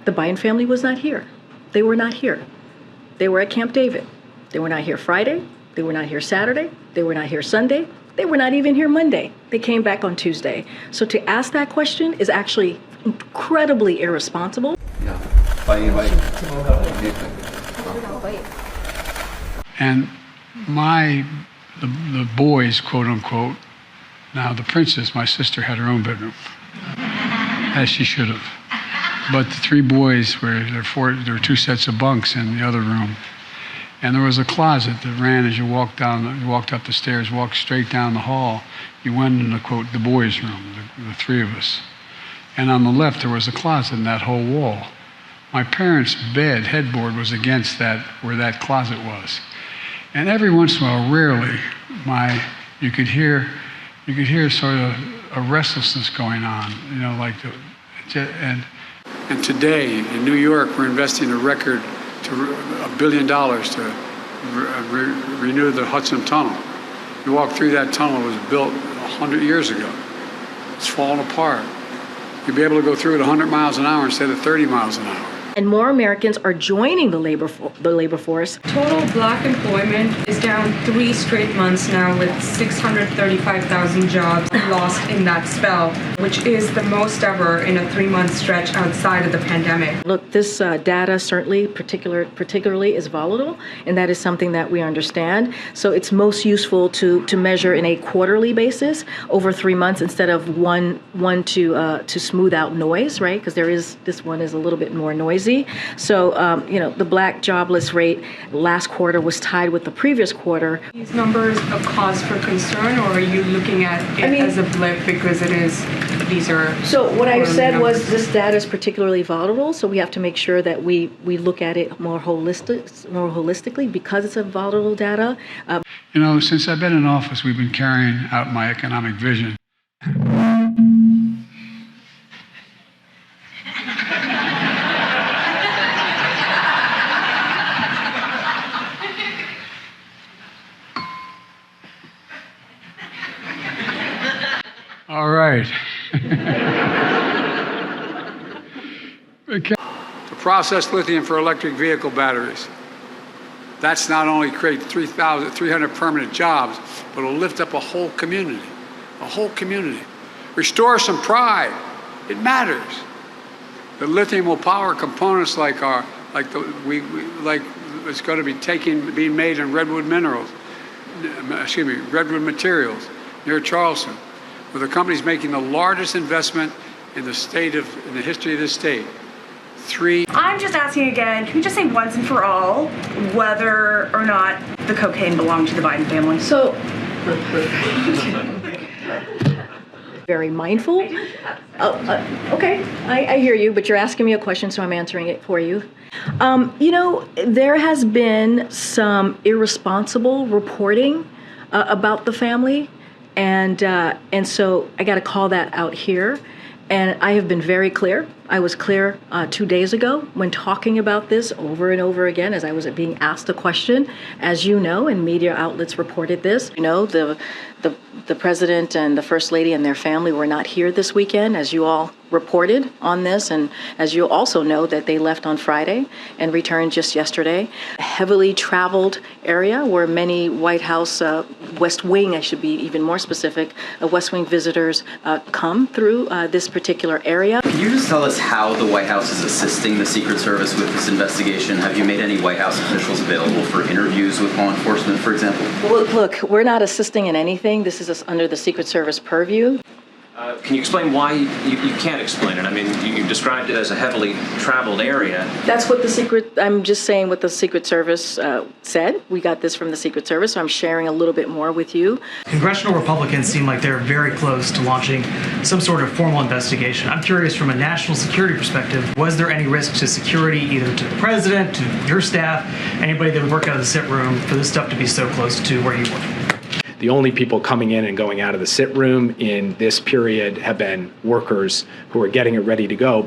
The Biden family was not here. They were not here. They were at Camp David. They were not here Friday. They were not here Saturday. They were not here Sunday. They were not even here Monday. They came back on Tuesday. So to ask that question is actually incredibly irresponsible. And the boys, quote unquote, now the princess, my sister, had her own bedroom, as she should have. But the three boys there were two sets of bunks in the other room. And there was a closet that ran as you walked up the stairs, walked straight down the hall. You went into, quote, the boys' room, the three of us. And on the left, there was a closet in that whole wall. My parents' bed headboard was against that, where that closet was. And every once in a while, rarely, you could hear sort of a restlessness going on, and today in New York, we're investing a record to $1 billion to renew the Hudson Tunnel. You walk through that tunnel, it was built 100 years ago. It's fallen apart. You'll be able to go through it 100 miles an hour instead of 30 miles an hour. And more Americans are joining the labor force. Total black employment is down 3 straight months now, with 635,000 jobs lost in that spell, which is the most ever in a 3-month stretch outside of the pandemic. Look, this data certainly particularly is volatile, and that is something that we understand. So it's most useful to measure in a quarterly basis over 3 months instead of one to smooth out noise, right? Because this one is a little bit more noisy. So, the black jobless rate last quarter was tied with the previous quarter. These numbers a cause for concern, or are you looking at it as a blip because these are... So what I said was this data is particularly volatile, so we have to make sure that we look at it more holistically because it's a volatile data. Since I've been in office, we've been carrying out my economic vision. All right. To process lithium for electric vehicle batteries. That's not only create 300 permanent jobs, but it'll lift up a whole community. A whole community. Restore some pride. It matters. The lithium will power components it's going to be being made in redwood materials near Charleston, where the company's making the largest investment in the history of this state. I'm just asking again, can you just say once and for all whether or not the cocaine belonged to the Biden family? So, very mindful. Okay, I hear you, but you're asking me a question, so I'm answering it for you. There has been some irresponsible reporting about the family. And so I got to call that out here. And I have been very clear. I was clear 2 days ago when talking about this over and over again as I was being asked a question. As you know, and media outlets reported this. The president and the first lady and their family were not here this weekend, as you all reported on this. And as you also know, that they left on Friday and returned just yesterday. A heavily traveled area where many White House, West Wing, I should be even more specific, West Wing visitors come through this particular area. Can you just tell us how the White House is assisting the Secret Service with this investigation? Have you made any White House officials available for interviews with law enforcement, for example? Well, look, we're not assisting in anything. This is under the Secret Service purview. Can you explain why you can't explain it? I mean, you described it as a heavily traveled area. That's what I'm just saying what the Secret Service said. We got this from the Secret Service, so I'm sharing a little bit more with you. Congressional Republicans seem like they're very close to launching some sort of formal investigation. I'm curious, from a national security perspective, was there any risk to security, either to the president, to your staff, anybody that would work out of the sit room, for this stuff to be so close to where you work? The only people coming in and going out of the sit room in this period have been workers who are getting it ready to go.